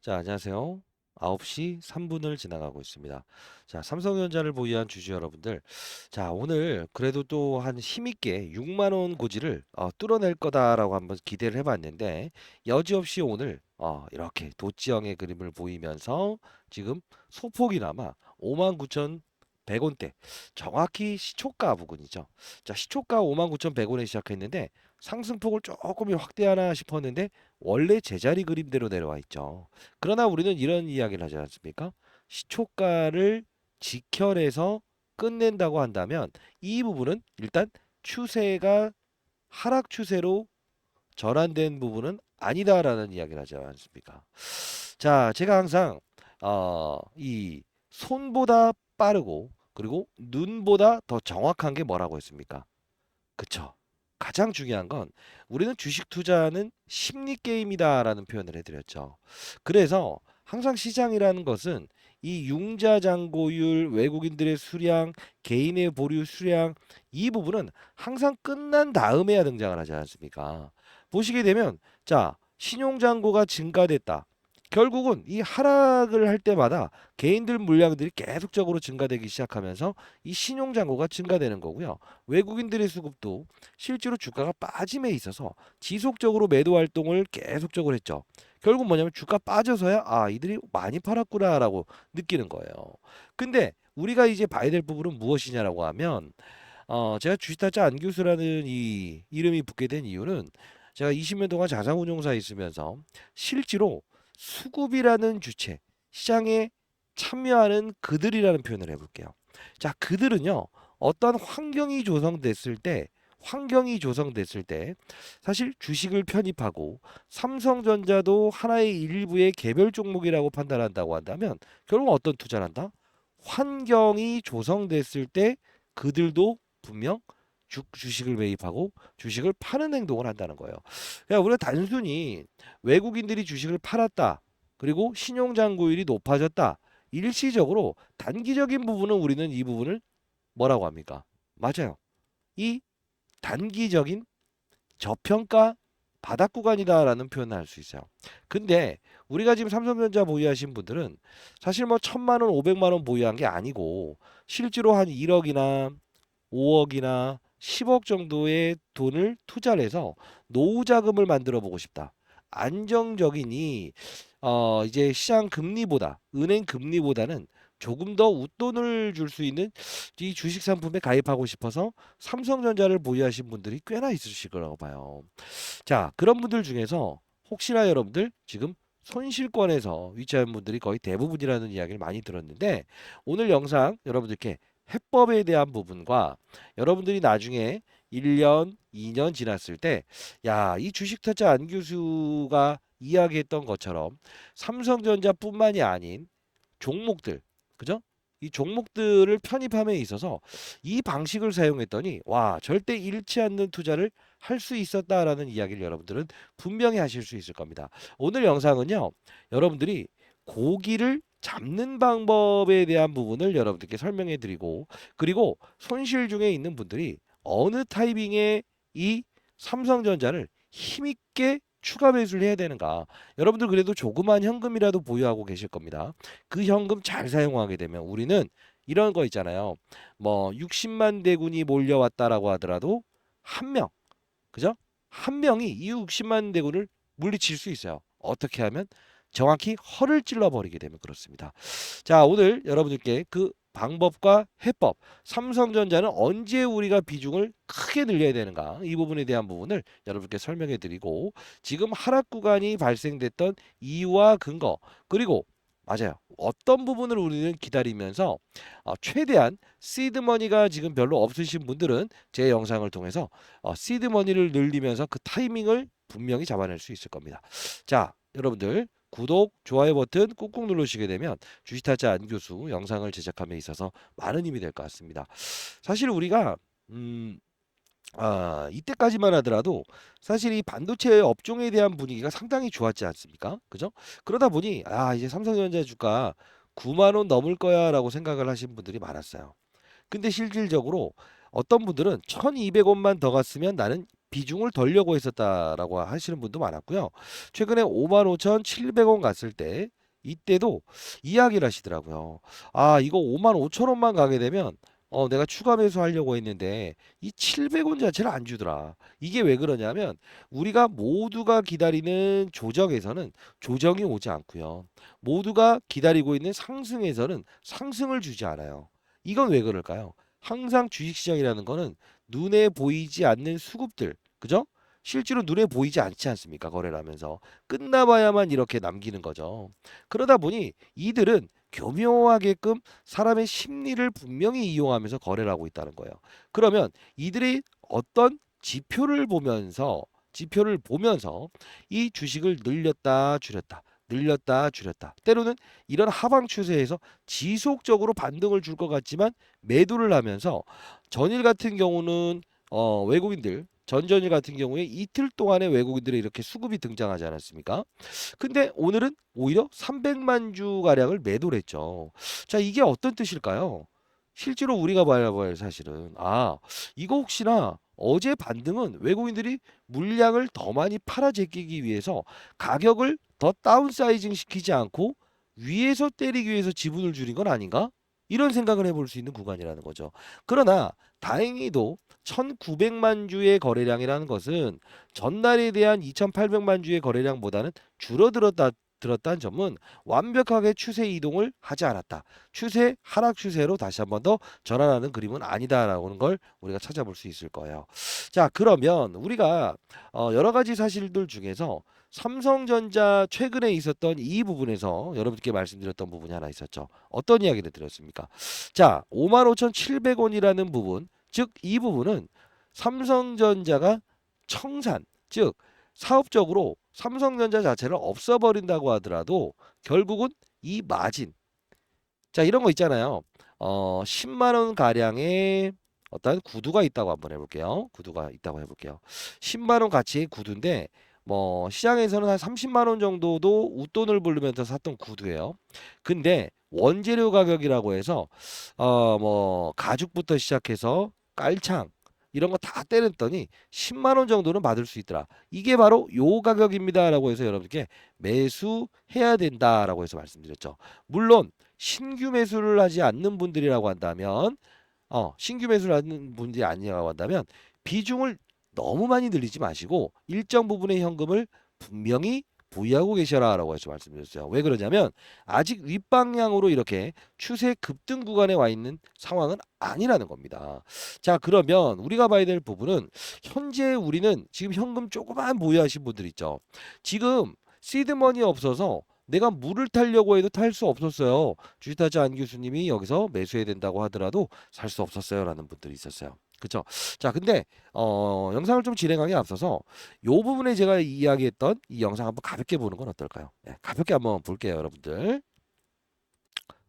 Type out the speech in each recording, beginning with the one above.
자, 안녕하세요. 9시 3분을 지나가고 있습니다. 자, 삼성전자를 보유한 주주 여러분들. 자, 오늘 그래도 또 한 힘있게 6만 원 고지를 뚫어낼 거다라고 한번 기대를 해봤는데 여지없이 오늘 이렇게 도지형의 그림을 보이면서 지금 소폭이나마 59,100원대 정확히 시초가 부근이죠. 자, 시초가 59,100원에 시작했는데 상승폭을 조금 확대하나 싶었는데 원래 제자리 그림대로 내려와 있죠. 그러나 우리는 이런 이야기를 하지 않습니까? 시초가를 지켜내서 끝낸다고 한다면 이 부분은 일단 추세가 하락 추세로 전환된 부분은 아니다라는 이야기를 하지 않습니까? 자, 제가 항상 이 손보다 빠르고 그리고 눈보다 더 정확한 게 뭐라고 했습니까? 그쵸. 가장 중요한 건 우리는 주식 투자는 심리 게임이다라는 표현을 해드렸죠. 그래서 항상 시장이라는 것은 이 융자 잔고율, 외국인들의 수량, 개인의 보류 수량 이 부분은 항상 끝난 다음에야 등장을 하지 않습니까? 보시게 되면 자, 신용 잔고가 증가됐다. 결국은 이 하락을 할 때마다 개인들 물량들이 계속적으로 증가되기 시작하면서 이 신용 잔고가 증가되는 거고요. 외국인들의 수급도 실제로 주가가 빠짐에 있어서 지속적으로 매도 활동을 계속적으로 했죠. 결국 뭐냐면 주가 빠져서야 이들이 많이 팔았구나라고 느끼는 거예요. 근데 우리가 이제 봐야 될 부분은 무엇이냐라고 하면 제가 주식타짜 안교수라는 이 이름이 붙게 된 이유는 제가 20년 동안 자산운용사에 있으면서 실제로 수급이라는 주체, 시장에 참여하는 그들이라는 표현을 해볼게요. 자, 그들은요, 어떤 환경이 조성됐을 때 사실 주식을 편입하고 삼성전자도 하나의 일부의 개별 종목이라고 판단한다고 한다면 결국 어떤 투자를 한다? 환경이 조성됐을 때 그들도 분명 주식을 매입하고 주식을 파는 행동을 한다는 거예요. 그러니까 우리가 단순히 외국인들이 주식을 팔았다. 그리고 신용잔고율이 높아졌다. 일시적으로 단기적인 부분은 우리는 이 부분을 뭐라고 합니까? 맞아요. 이 단기적인 저평가 바닥 구간이다라는 표현을 할 수 있어요. 근데 우리가 지금 삼성전자 보유하신 분들은 사실 뭐 1,000만 원, 500만 원 보유한 게 아니고 실제로 한 1억이나 5억이나 10억 정도의 돈을 투자를 해서 노후 자금을 만들어 보고 싶다. 안정적이니 이제 시장 금리보다 은행 금리보다는 조금 더 웃돈을 줄 수 있는 이 주식 상품에 가입하고 싶어서 삼성전자를 보유하신 분들이 꽤나 있으실 거라고 봐요. 자, 그런 분들 중에서 혹시나 여러분들 지금 손실권에서 위치한 분들이 거의 대부분이라는 이야기를 많이 들었는데 오늘 영상 여러분들께 해법에 대한 부분과 여러분들이 나중에 1년, 2년 지났을 때 야, 이 주식 타짜 안 교수가 이야기했던 것처럼 삼성전자뿐만이 아닌 종목들, 그죠? 이 종목들을 편입함에 있어서 이 방식을 사용했더니 와, 절대 잃지 않는 투자를 할 수 있었다라는 이야기를 여러분들은 분명히 하실 수 있을 겁니다. 오늘 영상은요, 여러분들이 고기를 잡는 방법에 대한 부분을 여러분들께 설명해 드리고, 그리고 손실 중에 있는 분들이 어느 타이밍에 이 삼성전자를 힘있게 추가 매수를 해야 되는가. 여러분들 그래도 조그만 현금이라도 보유하고 계실 겁니다. 그 현금 잘 사용하게 되면 우리는 이런 거 있잖아요. 뭐 60만 대군이 몰려왔다라고 하더라도 한 명, 그죠? 한 명이 이 60만 대군을 물리칠 수 있어요. 어떻게 하면? 정확히 허를 찔러버리게 되면 그렇습니다. 자, 오늘 여러분들께 그 방법과 해법, 삼성전자는 언제 우리가 비중을 크게 늘려야 되는가 이 부분에 대한 부분을 여러분께 설명해 드리고 지금 하락 구간이 발생됐던 이유와 근거 그리고 맞아요. 어떤 부분을 우리는 기다리면서 최대한 시드머니가 지금 별로 없으신 분들은 제 영상을 통해서 시드머니를 늘리면서 그 타이밍을 분명히 잡아낼 수 있을 겁니다. 자, 여러분들 구독, 좋아요 버튼 꾹꾹 누르시게 되면 주식타짜 안교수 영상을 제작함에 있어서 많은 힘이 될 것 같습니다. 사실 우리가 이때까지만 하더라도 사실 이 반도체 업종에 대한 분위기가 상당히 좋았지 않습니까? 그죠? 그러다 보니 이제 삼성전자 주가 9만 원 넘을 거야라고 생각을 하신 분들이 많았어요. 근데 실질적으로 어떤 분들은 1,200원만 더 갔으면 나는 비중을 덜려고 했었다라고 하시는 분도 많았고요. 최근에 55,700원 갔을 때 이때도 이야기를 하시더라고요. 아, 이거 55,000원만 가게 되면 내가 추가 매수하려고 했는데 이 700원 자체를 안 주더라. 이게 왜 그러냐면 우리가 모두가 기다리는 조정에서는 조정이 오지 않고요. 모두가 기다리고 있는 상승에서는 상승을 주지 않아요. 이건 왜 그럴까요? 항상 주식시장이라는 거는 눈에 보이지 않는 수급들, 그죠? 실제로 눈에 보이지 않지 않습니까? 거래를 하면서 끝나봐야만 이렇게 남기는 거죠. 그러다 보니 이들은 교묘하게끔 사람의 심리를 분명히 이용하면서 거래를 하고 있다는 거예요. 그러면 이들이 어떤 지표를 보면서 이 주식을 늘렸다 줄였다 늘렸다 줄였다 때로는 이런 하방 추세에서 지속적으로 반등을 줄 것 같지만 매도를 하면서 전일 같은 경우는 외국인들 전전일 같은 경우에 이틀 동안에 외국인들이 이렇게 수급이 등장하지 않았습니까? 근데 오늘은 오히려 300만 주 가량을 매도를 했죠. 자, 이게 어떤 뜻일까요? 실제로 우리가 봐야 할 사실은 이거 혹시나 어제 반등은 외국인들이 물량을 더 많이 팔아 제끼기 위해서 가격을 더 다운사이징 시키지 않고 위에서 때리기 위해서 지분을 줄인 건 아닌가? 이런 생각을 해볼 수 있는 구간이라는 거죠. 그러나 다행히도 1900만 주의 거래량이라는 것은 전날에 대한 2800만 주의 거래량보다는 들었다는 점은 완벽하게 추세 이동을 하지 않았다. 추세 하락 추세로 다시 한번 더 전환하는 그림은 아니다라는 걸 우리가 찾아볼 수 있을 거예요. 자, 그러면 우리가 여러 가지 사실들 중에서 삼성전자 최근에 있었던 이 부분에서 여러분께 말씀드렸던 부분이 하나 있었죠. 어떤 이야기를 드렸습니까? 자, 55,700원이라는 부분, 즉 이 부분은 삼성전자가 청산, 즉 사업적으로 삼성전자 자체를 없애버린다고 하더라도 결국은 이 마진, 자 이런 거 있잖아요. 10만 원 가량의 어떤 구두가 있다고 한번 해볼게요. 구두가 있다고 해볼게요. 10만 원 가치의 구두인데 뭐 시장에서는 한 30만 원 정도도 웃돈을 부르면서 샀던 구두예요. 근데 원재료 가격이라고 해서 뭐 가죽부터 시작해서 깔창 이런 거 다 때렸더니 10만 원 정도는 받을 수 있더라. 이게 바로 요 가격입니다라고 해서 여러분께 매수해야 된다라고 해서 말씀드렸죠. 물론 신규 매수를 하지 않는 분들이라고 한다면 신규 매수를 하는 분들이 아니라고 한다면 비중을 너무 많이 늘리지 마시고 일정 부분의 현금을 분명히 보유하고 계셔라라고 해서 말씀드렸어요. 왜 그러냐면 아직 윗방향으로 이렇게 추세 급등 구간에 와 있는 상황은 아니라는 겁니다. 자, 그러면 우리가 봐야 될 부분은 현재 우리는 지금 현금 조그만 보유하신 분들 있죠. 지금 시드머니 없어서 내가 물을 타려고 해도 탈 수 없었어요. 주식타자 안 교수님이 여기서 매수해야 된다고 하더라도 살 수 없었어요라는 분들이 있었어요. 그쵸? 자, 근데 영상을 좀 진행하기 앞서서 요 부분에 제가 이야기했던 이 영상 한번 가볍게 보는 건 어떨까요? 네, 가볍게 한번 볼게요, 여러분들.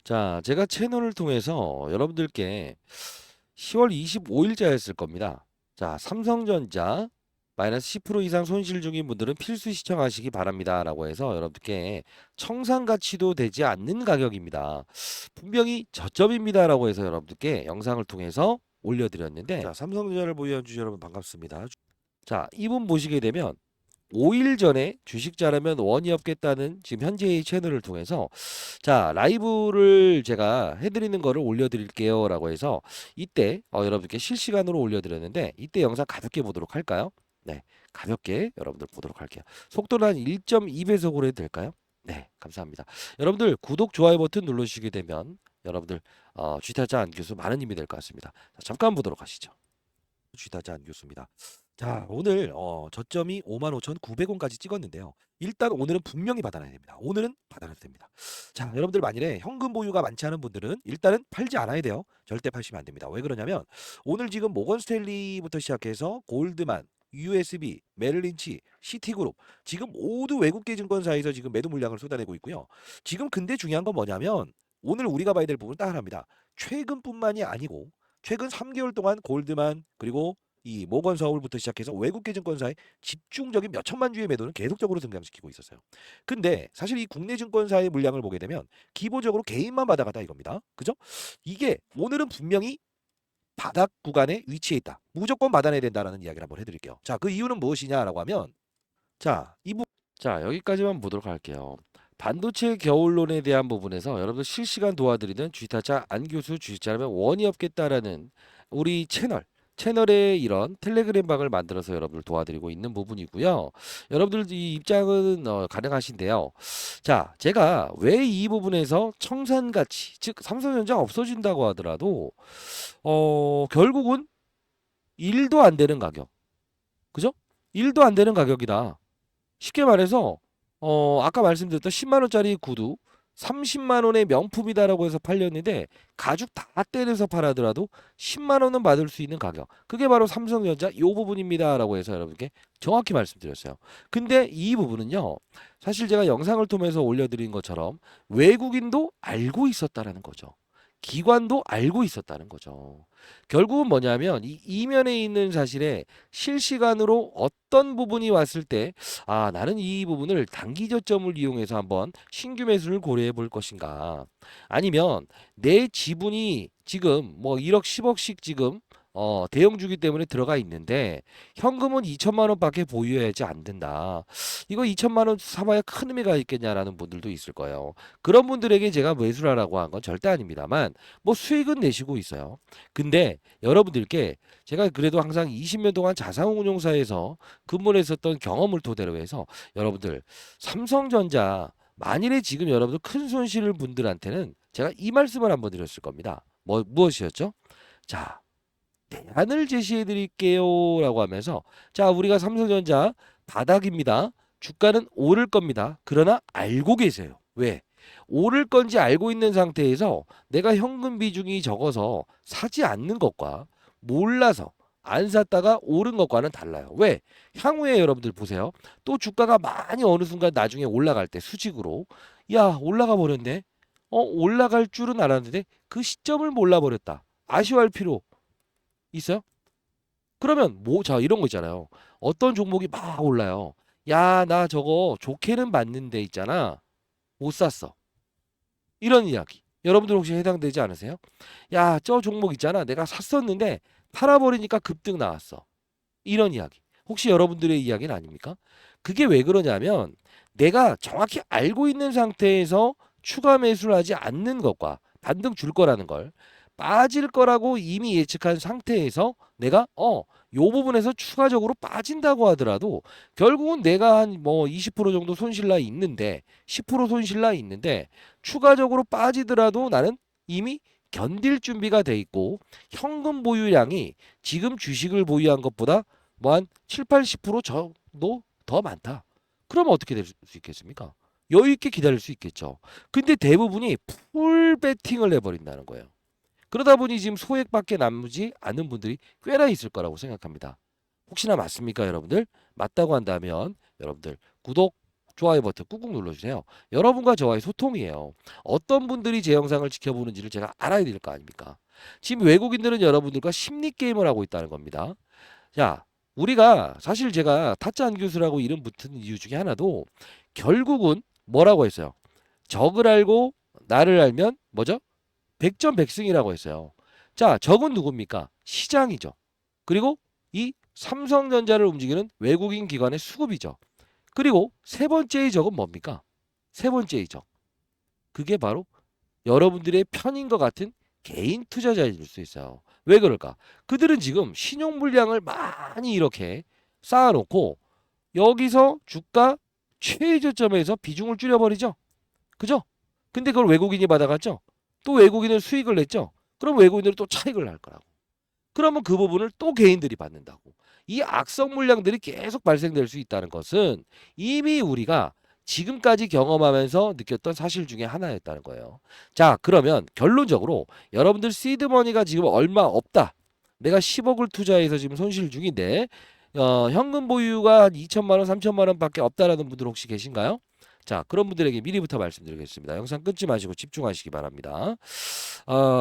자, 제가 채널을 통해서 여러분들께 10월 25일자였을 겁니다. 자, 삼성전자 마이너스 10% 이상 손실 중인 분들은 필수 시청하시기 바랍니다. 라고 해서 여러분들께 청산 가치도 되지 않는 가격입니다. 분명히 저점입니다. 라고 해서 여러분들께 영상을 통해서 올려드렸는데, 자, 삼성전자를 보유한 주주 여러분 반갑습니다. 자, 이분 보시게 되면 5일 전에 주식 잘하면 원이 없겠다는 지금 현재의 채널을 통해서 자 라이브를 제가 해드리는 거를 올려드릴게요 라고 해서 이때 여러분께 실시간으로 올려드렸는데 이때 영상 가볍게 보도록 할까요? 네, 가볍게 여러분들 보도록 할게요. 속도는 한 1.2배속으로 해도 될까요? 네, 감사합니다. 여러분들 구독 좋아요 버튼 눌러주시게 되면 여러분들 쥐타자 안 교수 많은 힘이 될 것 같습니다. 자, 잠깐 보도록 하시죠. 쥐타자 안 교수입니다. 자, 오늘 저점이 55,900원까지 찍었는데요. 일단 오늘은 분명히 받아놔야 됩니다. 오늘은 받아놔야 됩니다. 자, 여러분들 만일에 현금 보유가 많지 않은 분들은 일단은 팔지 않아야 돼요. 절대 파시면 안 됩니다. 왜 그러냐면 오늘 지금 모건 스탠리부터 시작해서 골드만, USB, 메릴린치, 시티그룹 지금 모두 외국계 증권사에서 지금 매도 물량을 쏟아내고 있고요. 지금 근데 중요한 건 뭐냐면 오늘 우리가 봐야 될 부분은 딱 하나입니다. 최근뿐만이 아니고 최근 3개월 동안 골드만 그리고 이 모건 서울부터 시작해서 외국계 증권사의 집중적인 몇 천만 주의 매도는 계속적으로 등장시키고 있었어요. 근데 사실 이 국내 증권사의 물량을 보게 되면 기본적으로 개인만 받아갔다 이겁니다. 그죠? 이게 오늘은 분명히 바닥 구간에 위치해 있다. 무조건 받아내야 된다라는 이야기를 한번 해드릴게요. 자, 그 이유는 무엇이냐라고 하면 자, 자, 여기까지만 보도록 할게요. 반도체 겨울론에 대한 부분에서 여러분들 실시간 도와드리는 주식타짜 안교수 주식자라면 원이 없겠다라는 우리 채널에 이런 텔레그램 방을 만들어서 여러분들 도와드리고 있는 부분이고요. 여러분들 이 입장은 가능하신데요. 자, 제가 왜 이 부분에서 청산가치, 즉 삼성전자 없어진다고 하더라도 결국은 1도 안 되는 가격, 그죠? 1도 안 되는 가격이다. 쉽게 말해서 아까 말씀드렸던 10만 원짜리 구두 30만 원의 명품이다라고 해서 팔렸는데 가죽 다 떼내서 팔아더라도 10만 원은 받을 수 있는 가격. 그게 바로 삼성전자 요 부분입니다라고 해서 여러분께 정확히 말씀드렸어요. 근데 이 부분은요. 사실 제가 영상을 통해서 올려드린 것처럼 외국인도 알고 있었다라는 거죠. 기관도 알고 있었다는 거죠. 결국은 뭐냐면 이 이면에 있는 사실에 실시간으로 어떤 부분이 왔을 때 아, 나는 이 부분을 단기 저점을 이용해서 한번 신규 매수를 고려해 볼 것인가? 아니면 내 지분이 지금 뭐 1억 10억씩 지금 대형주기 때문에 들어가 있는데 현금은 2천만 원밖에 보유하지 않는다. 이거 2천만 원 사봐야 큰 의미가 있겠냐라는 분들도 있을 거예요. 그런 분들에게 제가 매수하라고 한 건 절대 아닙니다만 뭐 수익은 내시고 있어요. 근데 여러분들께 제가 그래도 항상 20년 동안 자산운용사에서 근무를 했었던 경험을 토대로 해서 여러분들 삼성전자 만일에 지금 여러분들 큰 손실을 분들한테는 제가 이 말씀을 한번 드렸을 겁니다. 무엇이었죠? 자, 대안을 제시해 드릴게요라고 하면서 자, 우리가 삼성전자 바닥입니다. 주가는 오를 겁니다. 그러나 알고 계세요. 왜? 오를 건지 알고 있는 상태에서 내가 현금 비중이 적어서 사지 않는 것과 몰라서 안 샀다가 오른 것과는 달라요. 왜? 향후에 여러분들 보세요. 또 주가가 많이 어느 순간 나중에 올라갈 때 수직으로 야, 올라가 버렸네. 올라갈 줄은 알았는데 그 시점을 몰라 버렸다. 아쉬워할 필요 있어요? 그러면 자, 이런 거 있잖아요. 어떤 종목이 막 올라요. 야, 나 저거 좋게는 봤는데 있잖아. 못 샀어. 이런 이야기. 여러분들 혹시 해당되지 않으세요? 야, 저 종목 있잖아. 내가 샀었는데 팔아버리니까 급등 나왔어. 이런 이야기. 혹시 여러분들의 이야기는 아닙니까? 그게 왜 그러냐면 내가 정확히 알고 있는 상태에서 추가 매수를 하지 않는 것과 반등 줄 거라는 걸 빠질 거라고 이미 예측한 상태에서 내가 요 부분에서 추가적으로 빠진다고 하더라도 결국은 내가 한 뭐 20% 정도 손실나 있는데 10% 손실나 있는데 추가적으로 빠지더라도 나는 이미 견딜 준비가 돼 있고 현금 보유량이 지금 주식을 보유한 것보다 뭐 한 7, 80% 정도 더 많다. 그러면 어떻게 될 수 있겠습니까? 여유 있게 기다릴 수 있겠죠. 근데 대부분이 풀 베팅을 해버린다는 거예요. 그러다 보니 지금 소액밖에 남지 않는 분들이 꽤나 있을 거라고 생각합니다. 혹시나 맞습니까, 여러분들? 맞다고 한다면 여러분들 구독, 좋아요 버튼 꾹꾹 눌러주세요. 여러분과 저와의 소통이에요. 어떤 분들이 제 영상을 지켜보는지를 제가 알아야 될 거 아닙니까? 지금 외국인들은 여러분들과 심리 게임을 하고 있다는 겁니다. 자, 우리가 사실 제가 타짜 안교수라고 이름 붙은 이유 중에 하나도 결국은 뭐라고 했어요? 적을 알고 나를 알면 뭐죠? 백전백승이라고 했어요. 자, 적은 누굽니까? 시장이죠. 그리고 이 삼성전자를 움직이는 외국인 기관의 수급이죠. 그리고 세 번째의 적은 뭡니까? 세 번째의 적. 그게 바로 여러분들의 편인 것 같은 개인 투자자일 수 있어요. 왜 그럴까? 그들은 지금 신용 물량을 많이 이렇게 쌓아놓고 여기서 주가 최저점에서 비중을 줄여버리죠. 그죠? 근데 그걸 외국인이 받아갔죠. 또 외국인은 수익을 냈죠. 그럼 외국인들은 또 차익을 날 거라고. 그러면 그 부분을 또 개인들이 받는다고. 이 악성 물량들이 계속 발생될 수 있다는 것은 이미 우리가 지금까지 경험하면서 느꼈던 사실 중에 하나였다는 거예요. 자, 그러면 결론적으로 여러분들 시드머니가 지금 얼마 없다. 내가 10억을 투자해서 지금 손실 중인데 현금 보유가 한 2천만 원, 3천만 원밖에 없다라는 분들 혹시 계신가요? 자, 그런 분들에게 미리부터 말씀드리겠습니다. 영상 끊지 마시고 집중하시기 바랍니다.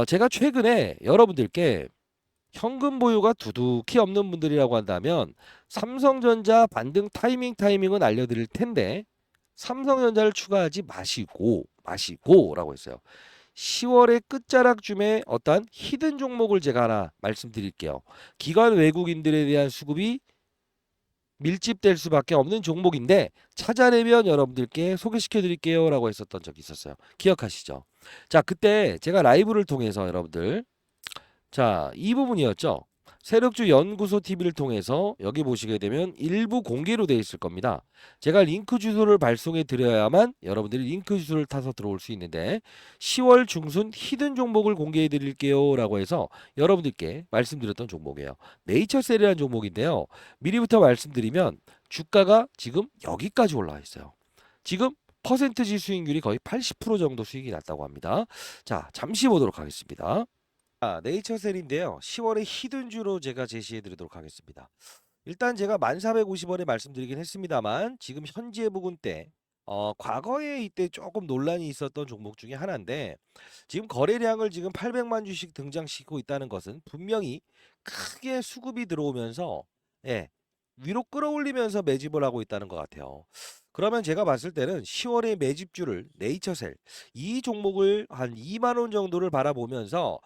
제가 최근에 여러분들께 현금 보유가 두둑히 없는 분들이라고 한다면 삼성전자 반등 타이밍은 알려드릴 텐데 삼성전자를 추가하지 마시고라고 했어요. 10월의 끝자락쯤에 어떠한 히든 종목을 제가 하나 말씀드릴게요. 기관 외국인들에 대한 수급이 밀집될 수밖에 없는 종목인데 찾아내면 여러분들께 소개시켜 드릴게요 라고 했었던 적이 있었어요. 기억하시죠? 자, 그때 제가 라이브를 통해서 여러분들, 자, 이 부분이었죠. 세력주 연구소 TV를 통해서 여기 보시게 되면 일부 공개로 되어 있을 겁니다. 제가 링크 주소를 발송해 드려야만 여러분들이 링크 주소를 타서 들어올 수 있는데 10월 중순 히든 종목을 공개해 드릴게요 라고 해서 여러분들께 말씀드렸던 종목이에요. 네이처셀이라는 종목인데요. 미리부터 말씀드리면 주가가 지금 여기까지 올라와 있어요. 지금 퍼센트지 수익률이 거의 80% 정도 수익이 났다고 합니다. 자, 잠시 보도록 하겠습니다. 네이처셀인데요. 10월에 히든주로 제가 제시해 드리도록 하겠습니다. 일단 제가 1450원에 말씀드리긴 했습니다만 지금 현재 부근 때 과거에 이때 조금 논란이 있었던 종목 중에 하나인데 지금 거래량을 지금 800만 주씩 등장시키고 있다는 것은 분명히 크게 수급이 들어오면서 예, 위로 끌어올리면서 매집을 하고 있다는 것 같아요. 그러면 제가 봤을 때는 10월에 매집주를 네이처셀 이 종목을 한 2만 원 정도를 바라보면서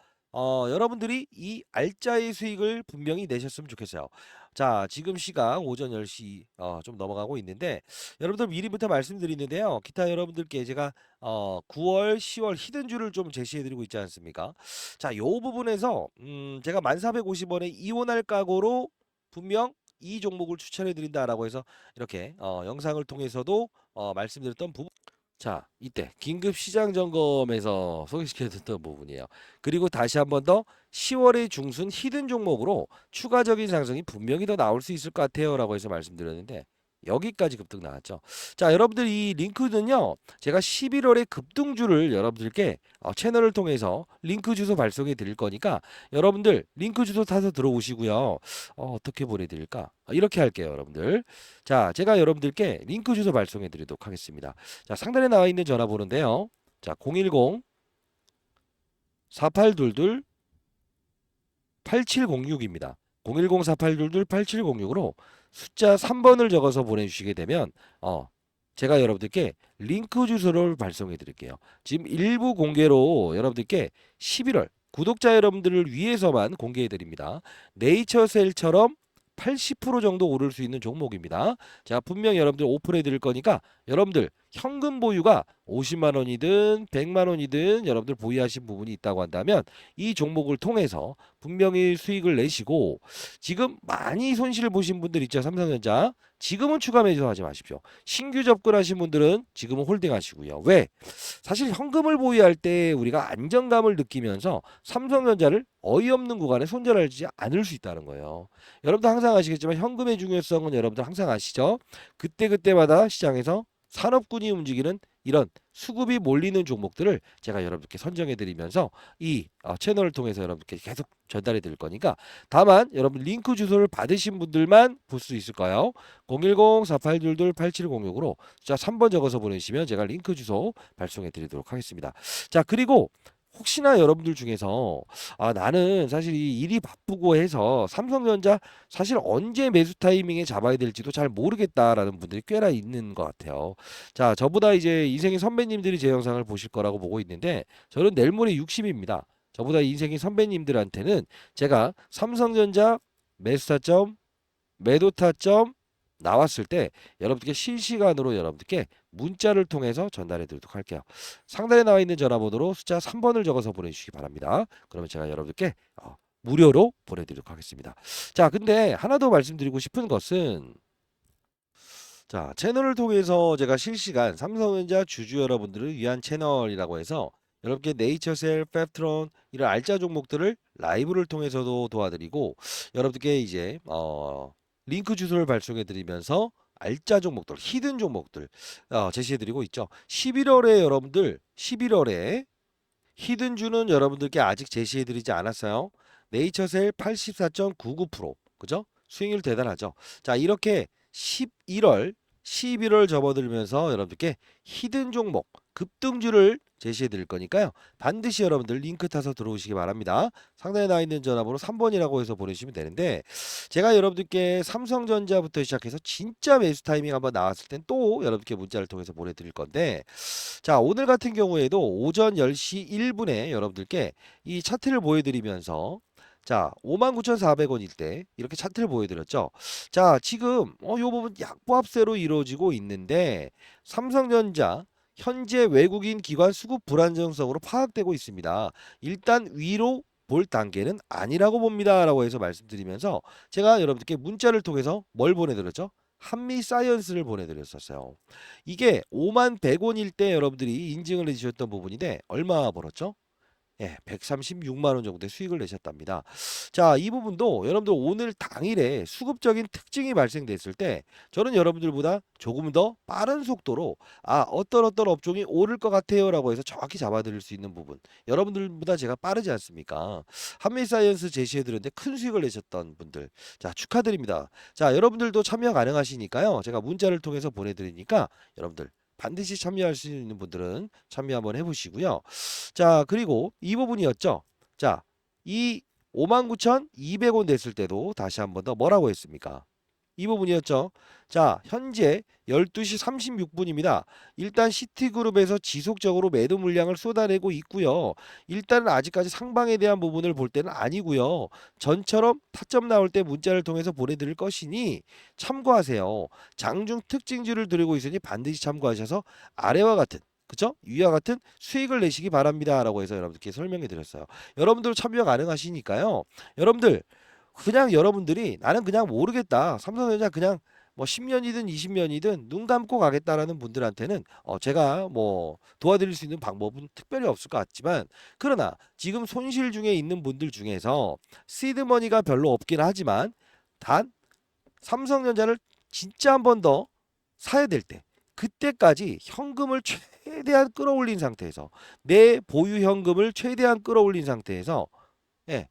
여러분들이 이 알짜의 수익을 분명히 내셨으면 좋겠어요. 자, 지금 시각 오전 10시 좀 넘어가고 있는데 여러분들 미리부터 말씀드리는데요. 기타 여러분들께 제가 9월, 10월 히든주를 좀 제시해 드리고 있지 않습니까? 자, 요 부분에서 제가 1450원에 이원할 각오로 분명 이 종목을 추천해 드린다라고 해서 이렇게 영상을 통해서도 말씀드렸던 부분. 자, 이때 긴급 시장 점검에서 소개시켜드렸던 부분이에요. 그리고 다시 한번 더 10월의 중순 히든 종목으로 추가적인 상승이 분명히 더 나올 수 있을 것 같아요 라고 해서 말씀드렸는데 여기까지 급등 나왔죠. 자, 여러분들 이 링크는요, 제가 11월에 급등주를 여러분들께 채널을 통해서 링크 주소 발송해 드릴 거니까 여러분들 링크 주소 타서 들어오시고요. 어떻게 보내드릴까? 이렇게 할게요, 여러분들. 자, 제가 여러분들께 링크 주소 발송해 드리도록 하겠습니다. 자, 상단에 나와 있는 전화번호인데요. 자, 010 4822 8706입니다. 010 4822 8706으로 숫자 3번을 적어서 보내주시게 되면 제가 여러분들께 링크 주소를 발송해 드릴게요. 지금 일부 공개로 여러분들께 11월 구독자 여러분들을 위해서만 공개해 드립니다. 네이처셀처럼 80% 정도 오를 수 있는 종목입니다. 자, 분명히 여러분들 오픈해 드릴 거니까 여러분들 현금 보유가 50만 원이든 100만 원이든 여러분들 보유하신 부분이 있다고 한다면 이 종목을 통해서 분명히 수익을 내시고 지금 많이 손실을 보신 분들 있죠. 삼성전자. 지금은 추가 매수하지 마십시오. 신규 접근하신 분들은 지금은 홀딩하시고요. 왜? 사실 현금을 보유할 때 우리가 안정감을 느끼면서 삼성전자를 어이없는 구간에 손절하지 않을 수 있다는 거예요. 여러분도 항상 아시겠지만 현금의 중요성은 여러분들 항상 아시죠? 그때그때마다 시장에서 산업군이 움직이는 이런 수급이 몰리는 종목들을 제가 여러분께 선정해 드리면서 이 채널을 통해서 여러분께 계속 전달해 드릴 거니까 다만 여러분 링크 주소를 받으신 분들만 볼 수 있을까요? 010-4822-8706으로 자 3번 적어서 보내주시면 제가 링크 주소 발송해 드리도록 하겠습니다. 자, 그리고 혹시나 여러분들 중에서 나는 사실 이 일이 바쁘고 해서 삼성전자 사실 언제 매수 타이밍에 잡아야 될지도 잘 모르겠다라는 분들이 꽤나 있는 것 같아요. 자, 저보다 이제 인생의 선배님들이 제 영상을 보실 거라고 보고 있는데 저는 내일 모레 60입니다. 저보다 인생의 선배님들한테는 제가 삼성전자 매수 타점, 매도 타점 나왔을 때 여러분들께 실시간으로 여러분들께 문자를 통해서 전달해 드리도록 할게요. 상단에 나와 있는 전화번호로 숫자 3번을 적어서 보내주시기 바랍니다. 그러면 제가 여러분들께 무료로 보내드리도록 하겠습니다. 자, 근데 하나 더 말씀드리고 싶은 것은 자, 채널을 통해서 제가 실시간 삼성전자 주주 여러분들을 위한 채널이라고 해서 여러분께 네이처셀, 펩트론 이런 알짜 종목들을 라이브를 통해서도 도와드리고 여러분들께 이제 링크 주소를 발송해 드리면서 알짜 종목들, 히든 종목들 제시해 드리고 있죠. 11월에 여러분들 11월에 히든 주는 여러분들께 아직 제시해 드리지 않았어요. 네이처셀 84.99%. 그죠? 수익률 대단하죠. 자, 이렇게 11월 11월 접어들면서 여러분들께 히든 종목 급등주를 제시해 드릴 거니까요. 반드시 여러분들 링크 타서 들어오시기 바랍니다. 상단에 나와 있는 전화번호 3번이라고 해서 보내주시면 되는데 제가 여러분들께 삼성전자부터 시작해서 진짜 매수 타이밍 한번 나왔을 땐 또 여러분께 문자를 통해서 보내드릴 건데 자 오늘 같은 경우에도 오전 10시 1분에 여러분들께 이 차트를 보여드리면서 자 59,400원일 때 이렇게 차트를 보여드렸죠. 자 지금 요 부분 약보합세로 이루어지고 있는데 삼성전자 현재 외국인 기관 수급 불안정성으로 파악되고 있습니다. 일단 위로 볼 단계는 아니라고 봅니다. 라고 해서 말씀드리면서 제가 여러분들께 문자를 통해서 뭘 보내드렸죠? 한미 사이언스를 보내드렸었어요. 이게 5만 100원일 때 여러분들이 인증을 해주셨던 부분인데 얼마 벌었죠? 예, 136만 원 정도의 수익을 내셨답니다. 자, 이 부분도 여러분들 오늘 당일에 수급적인 특징이 발생됐을 때 저는 여러분들보다 조금 더 빠른 속도로 어떤 업종이 오를 것 같아요라고 해서 정확히 잡아드릴 수 있는 부분. 여러분들보다 제가 빠르지 않습니까? 한미사이언스 제시해드렸는데 큰 수익을 내셨던 분들. 자, 축하드립니다. 자, 여러분들도 참여 가능하시니까요. 제가 문자를 통해서 보내드리니까 여러분들 반드시 참여할 수 있는 분들은 참여 한번 해보시고요. 자, 그리고 이 부분이었죠. 자, 이 59,200원 됐을 때도 다시 한번 더 뭐라고 했습니까? 이 부분이었죠. 자, 현재 12시 36분입니다. 일단 시티그룹에서 지속적으로 매도 물량을 쏟아내고 있고요. 일단은 아직까지 상방에 대한 부분을 볼 때는 아니고요. 전처럼 타점 나올 때 문자를 통해서 보내드릴 것이니 참고하세요. 장중 특징주를 들고 있으니 반드시 참고하셔서 아래와 같은 그죠? 위와 같은 수익을 내시기 바랍니다. 라고 해서 여러분들께 설명해 드렸어요. 여러분들 참여 가능하시니까요. 여러분들 그냥 여러분들이 나는 그냥 모르겠다. 삼성전자 그냥 뭐 10년이든 20년이든 눈 감고 가겠다라는 분들한테는 제가 뭐 도와드릴 수 있는 방법은 특별히 없을 것 같지만 그러나 지금 손실 중에 있는 분들 중에서 시드머니가 별로 없긴 하지만 단 삼성전자를 진짜 한 번 더 사야 될 때 그때까지 현금을 최대한 끌어올린 상태에서 내 보유 현금을 최대한 끌어올린 상태에서 예,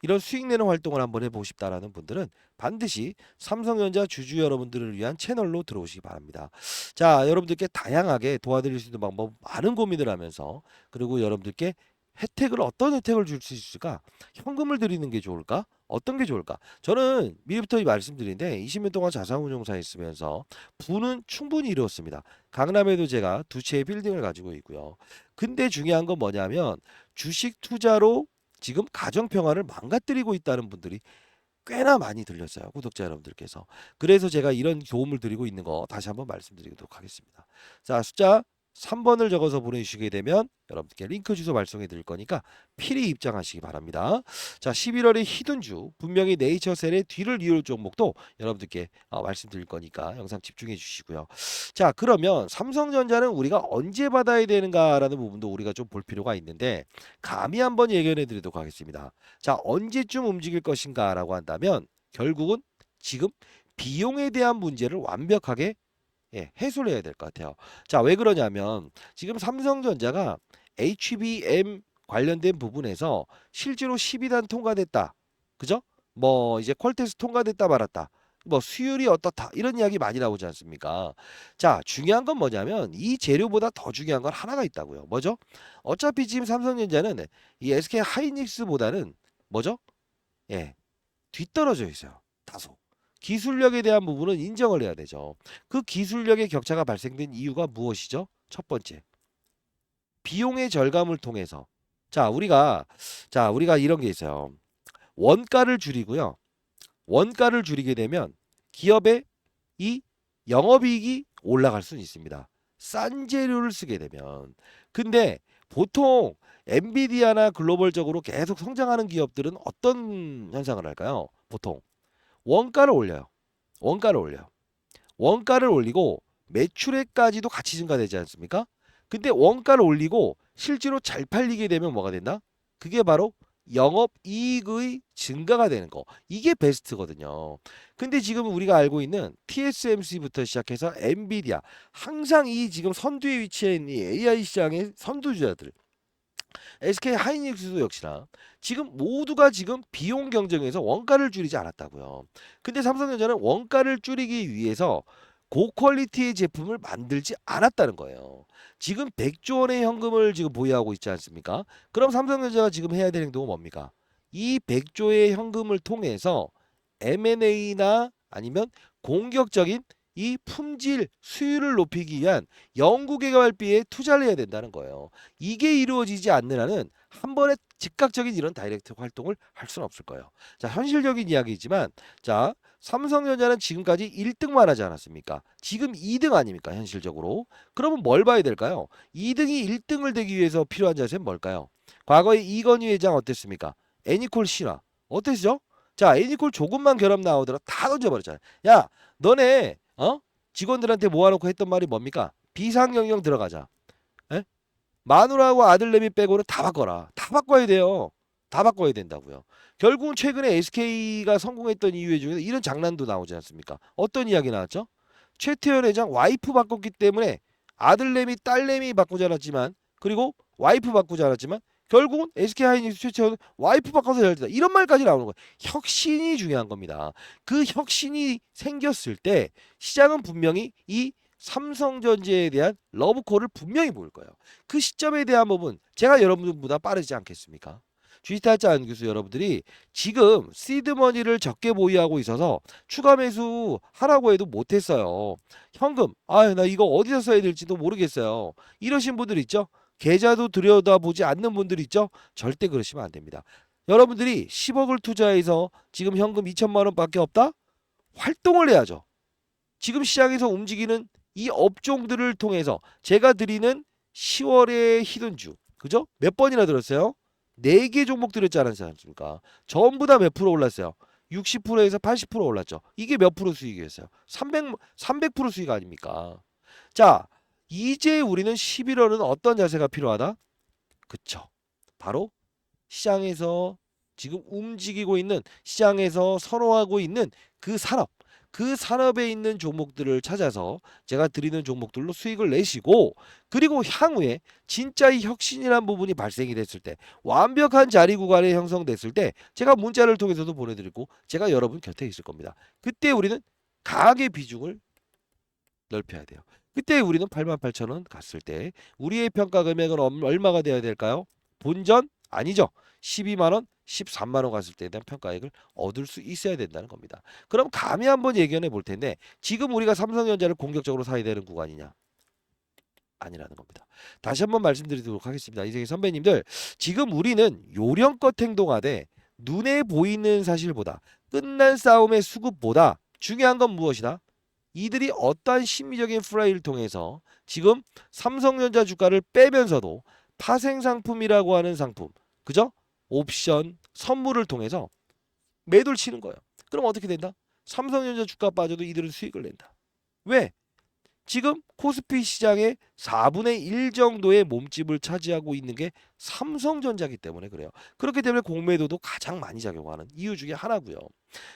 이런 수익 내는 활동을 한번 해보고 싶다라는 분들은 반드시 삼성전자 주주 여러분들을 위한 채널로 들어오시기 바랍니다. 자, 여러분들께 다양하게 도와드릴 수 있는 방법 많은 고민을 하면서 그리고 여러분들께 어떤 혜택을 줄 수 있을까? 현금을 드리는 게 좋을까? 어떤 게 좋을까? 저는 미리부터 말씀드리는데 20년 동안 자산운용사에 있으면서 부는 충분히 이루었습니다. 강남에도 제가 두 채의 빌딩을 가지고 있고요. 근데 중요한 건 뭐냐면 주식 투자로 지금 가정평화를 망가뜨리고 있다는 분들이 꽤나 많이 들렸어요. 구독자 여러분들께서. 그래서 제가 이런 도움을 드리고 있는 거 다시 한번 말씀드리도록 하겠습니다. 자, 숫자 3번을 적어서 보내주시게 되면 여러분께 링크 주소 발송해 드릴 거니까 필히 입장하시기 바랍니다. 자, 11월의 히든주 분명히 네이처셀의 뒤를 이을 종목도 여러분들께 말씀드릴 거니까 영상 집중해 주시고요. 자, 그러면 삼성전자는 우리가 언제 받아야 되는가라는 부분도 우리가 좀 볼 필요가 있는데 감히 한번 예견해 드리도록 하겠습니다. 자, 언제쯤 움직일 것인가라고 한다면 결국은 지금 비용에 대한 문제를 완벽하게 해소를 해야 될 것 같아요. 자, 왜 그러냐면 지금 삼성전자가 HBM 관련된 부분에서 실제로 12단 통과됐다. 그죠? 뭐 이제 퀄테스트 통과됐다 말았다. 뭐 수율이 어떻다 이런 이야기 많이 나오지 않습니까? 자, 중요한 건 뭐냐면 이 재료보다 더 중요한 건 하나가 있다고요. 뭐죠? 어차피 지금 삼성전자는 이 SK 하이닉스보다는 뭐죠? 예, 뒤떨어져 있어요. 다소. 기술력에 대한 부분은 인정을 해야 되죠. 그 기술력의 격차가 발생된 이유가 무엇이죠? 첫 번째, 비용의 절감을 통해서. 자, 우리가 이런 게 있어요. 원가를 줄이고요. 원가를 줄이게 되면 기업의 이 영업이익이 올라갈 수는 있습니다. 싼 재료를 쓰게 되면. 근데 보통 엔비디아나 글로벌적으로 계속 성장하는 기업들은 어떤 현상을 할까요? 보통 원가를 올려요. 원가를 올려요. 원가를 올리고 매출액까지도 같이 증가되지 않습니까? 근데 원가를 올리고 실제로 잘 팔리게 되면 뭐가 된다? 그게 바로 영업이익의 증가가 되는 거. 이게 베스트거든요. 근데 지금 우리가 알고 있는 TSMC부터 시작해서 엔비디아 항상 이 지금 선두에 위치해 있는 이 AI 시장의 선두주자들 SK 하이닉스도 역시나 지금 모두가 지금 비용 경쟁에서 원가를 줄이지 않았다고요. 근데 삼성전자는 원가를 줄이기 위해서 고퀄리티의 제품을 만들지 않았다는 거예요. 지금 100조 원의 현금을 지금 보유하고 있지 않습니까? 그럼 삼성전자가 지금 해야 될 행동은 뭡니까? 이 100조의 현금을 통해서 M&A나 아니면 공격적인 이 품질 수율을 높이기 위한 연구개발비에 투자를 해야 된다는 거예요. 이게 이루어지지 않는 한은 한 번에 즉각적인 이런 다이렉트 활동을 할 수는 없을 거예요. 자, 현실적인 이야기이지만 자, 삼성전자는 지금까지 1등만 하지 않았습니까? 지금 2등 아닙니까? 현실적으로. 그러면 뭘 봐야 될까요? 2등이 1등을 되기 위해서 필요한 자세는 뭘까요? 과거에 이건희 회장 어땠습니까? 애니콜 신화 어땠죠? 자, 애니콜 조금만 결함 나오더라 다 던져버렸잖아요. 야, 너네 직원들한테 모아놓고 했던 말이 뭡니까? 비상경영 들어가자. 에? 마누라하고 아들내미 빼고는 다 바꿔라. 다 바꿔야 돼요. 다 바꿔야 된다고요. 결국은 최근에 SK가 성공했던 이유 중에 이런 장난도 나오지 않습니까? 어떤 이야기 나왔죠? 최태원 회장 와이프 바꿨기 때문에 아들내미 딸내미 바꾸지 않았지만 그리고 와이프 바꾸지 않았지만 결국은 SK하이닉스 최태원 와이프 바꿔서 잘 된다. 이런 말까지 나오는 거예요. 혁신이 중요한 겁니다. 그 혁신이 생겼을 때 시장은 분명히 이 삼성전자에 대한 러브콜을 분명히 보일 거예요. 그 시점에 대한 부분 제가 여러분보다 빠르지 않겠습니까? 주식타짜 안 교수 여러분들이 지금 시드머니를 적게 보유하고 있어서 추가 매수 하라고 해도 못했어요. 현금 나 이거 어디서 써야 될지도 모르겠어요. 이러신 분들 있죠? 계좌도 들여다보지 않는 분들 있죠? 절대 그러시면 안 됩니다. 여러분들이 10억을 투자해서 지금 현금 2천만 원밖에 없다? 활동을 해야죠. 지금 시장에서 움직이는 이 업종들을 통해서 제가 드리는 10월의 히든주 그죠? 몇 번이나 들었어요? 4개 종목 드렸지 않습니까? 전부 다 몇 프로 올랐어요? 60%에서 80% 올랐죠. 이게 몇 프로 수익이었어요? 300% 수익 아닙니까? 자, 이제 우리는 11월은 어떤 자세가 필요하다? 그쵸. 바로 시장에서 지금 움직이고 있는 시장에서 선호하고 있는 그 산업, 그 산업에 있는 종목들을 찾아서 제가 드리는 종목들로 수익을 내시고 그리고 향후에 진짜 이 혁신이라는 부분이 발생이 됐을 때 완벽한 자리 구간이 형성됐을 때 제가 문자를 통해서도 보내드리고 제가 여러분 곁에 있을 겁니다. 그때 우리는 강하게 비중을 넓혀야 돼요. 그때 우리는 88,000원 갔을 때 우리의 평가 금액은 얼마가 돼야 될까요? 본전 아니죠. 12만 원, 13만 원 갔을 때에 대한 평가액을 얻을 수 있어야 된다는 겁니다. 그럼 감히 한번 예견해 볼 텐데 지금 우리가 삼성전자를 공격적으로 사야 되는 구간이냐? 아니라는 겁니다. 다시 한번 말씀드리도록 하겠습니다. 이제 선배님들 지금 우리는 요령껏 행동하되 눈에 보이는 사실보다 끝난 싸움의 수급보다 중요한 건 무엇이다? 이들이 어떠한 심리적인 플레이를 통해서 지금 삼성전자 주가를 빼면서도 파생 상품이라고 하는 상품, 그죠? 옵션, 선물을 통해서 매도를 치는 거예요. 그럼 어떻게 된다? 삼성전자 주가 빠져도 이들은 수익을 낸다. 왜? 지금 코스피 시장의 4분의 1 정도의 몸집을 차지하고 있는 게 삼성전자기 때문에 그래요. 그렇기 때문에 공매도도 가장 많이 작용하는 이유 중에 하나고요.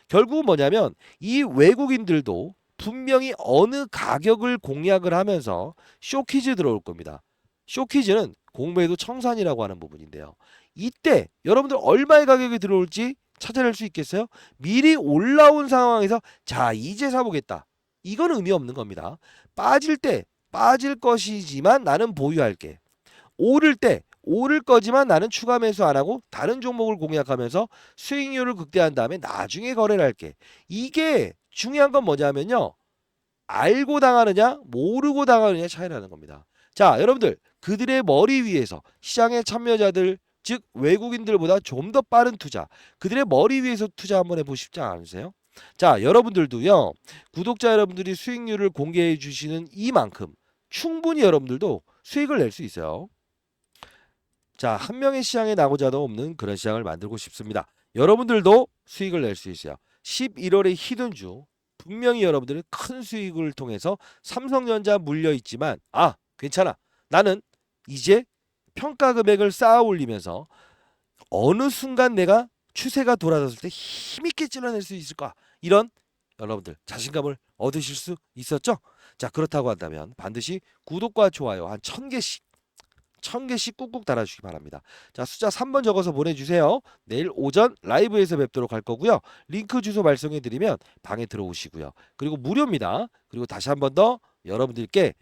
결국은 뭐냐면 이 외국인들도 분명히 어느 가격을 공략을 하면서 쇼키즈 들어올 겁니다. 쇼키즈는 공매도 청산이라고 하는 부분인데요. 이때 여러분들 얼마의 가격이 들어올지 찾아낼 수 있겠어요? 미리 올라온 상황에서 자 이제 사보겠다. 이건 의미 없는 겁니다. 빠질 때 빠질 것이지만 나는 보유할게. 오를 때 오를 거지만 나는 추가 매수 안 하고 다른 종목을 공략하면서 수익률을 극대화한 다음에 나중에 거래를 할게. 이게 중요한 건 뭐냐면요. 알고 당하느냐 모르고 당하느냐 차이라는 겁니다. 자, 여러분들 그들의 머리 위에서 시장의 참여자들 즉 외국인들보다 좀 더 빠른 투자 그들의 머리 위에서 투자 한번 해보고 싶지 않으세요? 자, 여러분들도요. 구독자 여러분들이 수익률을 공개해 주시는 이만큼 충분히 여러분들도 수익을 낼 수 있어요. 자, 한 명의 시장에 나고자도 없는 그런 시장을 만들고 싶습니다. 여러분들도 수익을 낼 수 있어요. 11월의 히든주 분명히 여러분들은 큰 수익을 통해서 삼성전자 물려 있지만 괜찮아. 나는 이제 평가 금액을 쌓아 올리면서 어느 순간 내가 추세가 돌아섰을 때 힘있게 찔러낼 수 있을까? 이런 여러분들 자신감을 얻으실 수 있었죠? 자, 그렇다고 한다면 반드시 구독과 좋아요 한 1000개씩 1000개씩 꾹꾹 달아주시기 바랍니다. 자, 숫자 3번 적어서 보내주세요. 내일 오전 라이브에서 뵙도록 할 거고요. 링크 주소 발송해드리면 방에 들어오시고요. 그리고 무료입니다. 그리고 다시 한 번 더 여러분들께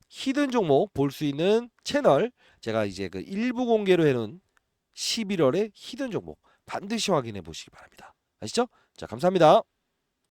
히든 종목 볼 수 있는 채널 제가 이제 그 일부 공개로 해놓은 11월의 히든 종목 반드시 확인해 보시기 바랍니다. 아시죠? 자, 감사합니다.